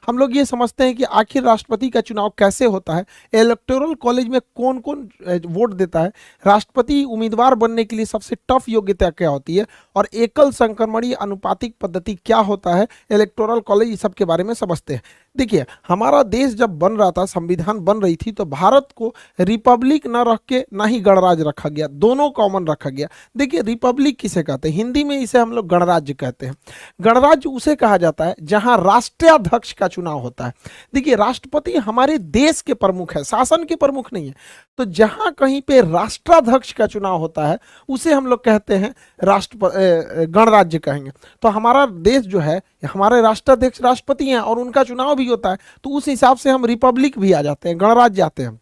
हम लोग ये समझते हैं कि आखिर राष्ट्रपति का चुनाव कैसे होता है, इलेक्टोरल कॉलेज में कौन कौन वोट देता है, राष्ट्रपति उम्मीदवार बनने के लिए सबसे टफ योग्यता क्या होती है, और एकल संक्रमणीय अनुपातिक पद्धति क्या होता है, इलेक्टोरल कॉलेज, इस सब के बारे में समझते हैं। देखिए, हमारा देश जब बन रहा था, संविधान बन रही थी, तो भारत को रिपब्लिक न रख के ना ही गणराज्य रखा गया, दोनों कॉमन रखा गया। देखिए, रिपब्लिक किसे कहते हैं, हिंदी में इसे हम लोग गणराज्य कहते हैं। गणराज्य उसे कहा जाता है जहां राष्ट्राध्यक्ष का चुनाव होता है। देखिए, राष्ट्रपति हमारे देश के प्रमुख है, शासन के प्रमुख नहीं है। तो जहां कहीं पे राष्ट्राध्यक्ष का चुनाव होता है उसे हम लोग कहते हैं गणराज्य कहेंगे। तो हमारा देश जो है, हमारे राष्ट्राध्यक्ष राष्ट्रपति हैं और उनका चुनाव भी होता है, तो उस हिसाब से हम रिपब्लिक भी आ जाते हैं, गणराज्य आते हैं।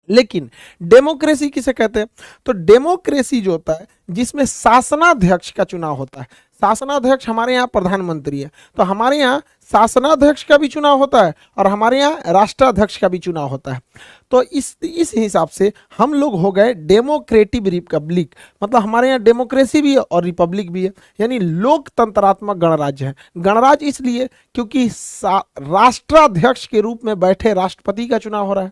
लेकिन डेमोक्रेसी किसे कहते हैं, तो डेमोक्रेसी जो होता है जिसमें शासनाध्यक्ष का चुनाव होता है। शासनाध्यक्ष हमारे यहाँ प्रधानमंत्री है, तो हमारे यहाँ शासनाध्यक्ष का भी चुनाव होता है और हमारे यहाँ राष्ट्राध्यक्ष का भी चुनाव होता है। तो इस हिसाब से हम लोग हो गए डेमोक्रेटिक रिपब्लिक, मतलब हमारे यहाँ डेमोक्रेसी भी है और रिपब्लिक भी है, यानी लोकतंत्रात्मक गणराज्य है। गणराज्य इसलिए क्योंकि राष्ट्राध्यक्ष के रूप में बैठे राष्ट्रपति का चुनाव हो रहा है,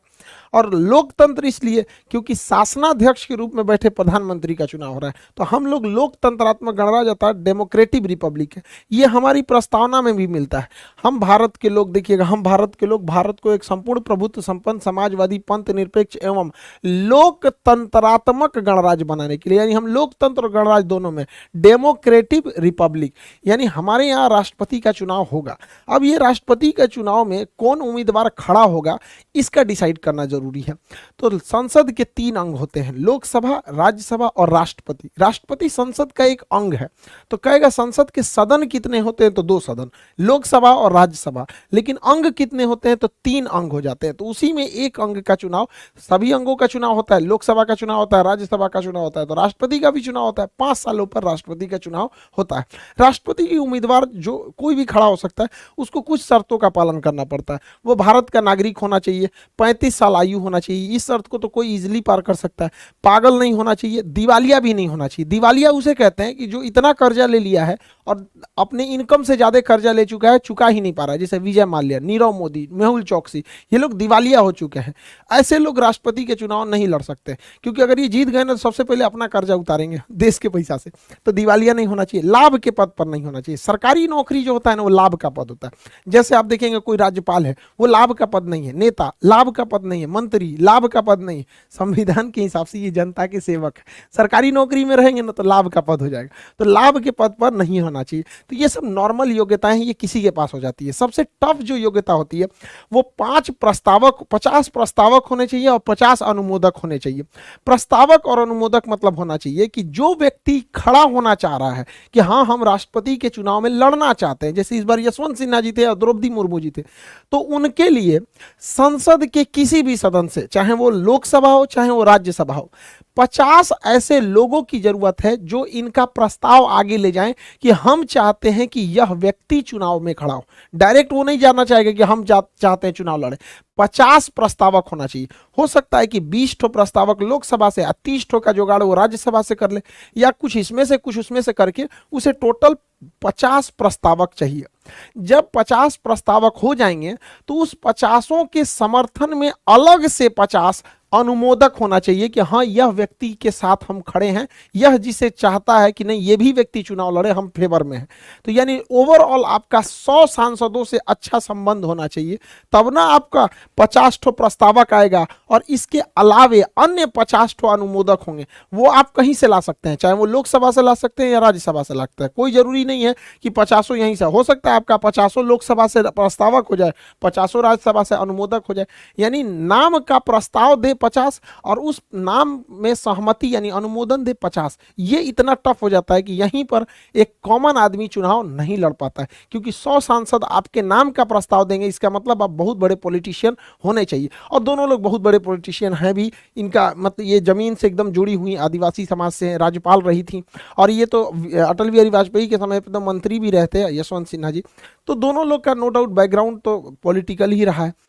और लोकतंत्र इसलिए क्योंकि शासनाध्यक्ष के रूप में बैठे प्रधानमंत्री का चुनाव हो रहा है। तो हम लोग लोकतंत्रात्मक गणराज्य अर्थात डेमोक्रेटिक रिपब्लिक है। ये हमारी प्रस्तावना में भी मिलता है। हम भारत के लोग, देखिएगा, हम भारत के लोग भारत को एक संपूर्ण प्रभुत्व संपन्न समाजवादी पंथ निरपेक्ष एवं लोकतंत्रात्मक गणराज्य बनाने के लिए, यानी हम लोकतंत्र और गणराज्य दोनों में डेमोक्रेटिक रिपब्लिक, यानी हमारे यहाँ राष्ट्रपति का चुनाव होगा। अब ये राष्ट्रपति के चुनाव में कौन उम्मीदवार खड़ा होगा इसका डिसाइड करना जरूरी है। तो संसद के 3 अंग होते हैं, लोकसभा, राज्यसभा और राष्ट्रपति। राष्ट्रपति संसद का एक अंग है। तो कहेगा संसद के सदन कितने होते हैं, तो 2 सदन, लोकसभा और राज्यसभा। लेकिन अंग कितने होते हैं, तो 3 अंग हो जाते हैं। तो उसी में एक अंग का चुनाव, सभी अंगों का चुनाव होता है, लोकसभा का चुनाव होता है, राज्यसभा का चुनाव होता है, तो राष्ट्रपति का भी चुनाव होता है। 5 सालों पर राष्ट्रपति का चुनाव होता है। राष्ट्रपति की उम्मीदवार जो कोई भी खड़ा हो सकता है, उसको कुछ शर्तों का पालन करना पड़ता है। वो भारत का नागरिक होना चाहिए, 35 साल आयु होना चाहिए, इस शर्त को तो कोई इजीली पार कर सकता है। पागल नहीं होना चाहिए, दिवालिया भी नहीं होना चाहिए। दिवालिया उसे कहते हैं कि जो इतना कर्जा ले लिया है और अपने इनकम से ज्यादा कर्जा ले चुका है, चुका ही नहीं पा रहा है, जैसे विजय माल्या, नीरव मोदी, मेहुल चौकसी, ये लोग दिवालिया हो चुके हैं। ऐसे लोग राष्ट्रपति के चुनाव नहीं लड़ सकते, क्योंकि अगर ये जीत गए ना तो सबसे पहले अपना कर्जा उतारेंगे देश के पैसा से। तो दिवालिया नहीं होना चाहिए, लाभ के पद पर नहीं होना चाहिए। सरकारी नौकरी जो होता है ना, वो लाभ का पद होता है। जैसे आप देखेंगे कोई राज्यपाल है, वो लाभ का पद नहीं है, नेता लाभ का पद नहीं है, मंत्री लाभ का पद नहीं। संविधान के हिसाब से ये जनता के सेवक है। सरकारी नौकरी में रहेंगे ना तो लाभ का पद हो जाएगा, तो लाभ के पद पर नहीं होना चाहिए। तो ये सब नॉर्मल योग्यताएं हैं, ये किसी के पास हो जाती है। सबसे टफ जो योग्यता होती है वो 50 प्रस्तावक होने चाहिए और 50 अनुमोदक होने चाहिए। प्रस्तावक और अनुमोदक मतलब होना चाहिए कि जो व्यक्ति खड़ा होना चाह रहा है कि हाँ हम राष्ट्रपति के चुनाव में लड़ना चाहते हैं, जैसे इस बार यशवंत सिन्हा जी थे और द्रौपदी मुर्मू जी थे, तो उनके लिए संसद के किसी भी सदन से, चाहे वो लोकसभा हो चाहे वो राज्यसभा हो, 50 ऐसे लोगों की जरूरत है जो इनका प्रस्ताव आगे ले जाएं कि हम चाहते हैं कि यह व्यक्ति चुनाव में खड़ा हो। डायरेक्ट वो नहीं जानना चाहेगा कि हम चाहते हैं चुनाव लड़े। 50 प्रस्तावक होना चाहिए। हो सकता है कि 20 ठो प्रस्तावक लोकसभा से, 30 ठो का जुगाड़ वो राज्यसभा से कर ले, या कुछ इसमें से कुछ उसमें से करके उसे टोटल 50 प्रस्तावक चाहिए। जब 50 प्रस्तावक हो जाएंगे तो उस 50 के समर्थन में अलग से 50 अनुमोदक होना चाहिए कि हाँ यह व्यक्ति के साथ हम खड़े हैं, यह जिसे चाहता है कि नहीं ये भी व्यक्ति चुनाव लड़े, हम फेवर में हैं। तो यानी ओवरऑल आपका 100 सांसदों से अच्छा संबंध होना चाहिए, तब ना आपका 50 ठो प्रस्तावक आएगा और इसके अलावे अन्य 50 ठो अनुमोदक होंगे। वो आप कहीं से ला सकते हैं, चाहे वो लोकसभा से ला सकते हैं या राज्यसभा से लाते हैं। कोई जरूरी नहीं है कि 50 यहीं से। हो सकता है आपका 50 लोकसभा से प्रस्तावक हो जाए, 50 राज्यसभा से अनुमोदक हो जाए। यानी नाम का प्रस्ताव दे 50 और उस नाम में सहमति यानी अनुमोदन दे 50। ये इतना टफ हो जाता है कि यहीं पर एक कॉमन आदमी चुनाव नहीं लड़ पाता है, क्योंकि 100 सांसद आपके नाम का प्रस्ताव देंगे, इसका मतलब आप बहुत बड़े पॉलिटिशियन होने चाहिए। और दोनों लोग बहुत बड़े पॉलिटिशियन हैं भी। इनका मतलब ये जमीन से एकदम जुड़ी हुई आदिवासी समाज से राज्यपाल रही थी, और ये तो अटल बिहारी वाजपेयी के समय पर तो मंत्री भी रहते हैं यशवंत सिन्हा जी। तो दोनों लोग का नो डाउट बैकग्राउंड तो पॉलिटिकल ही रहा है।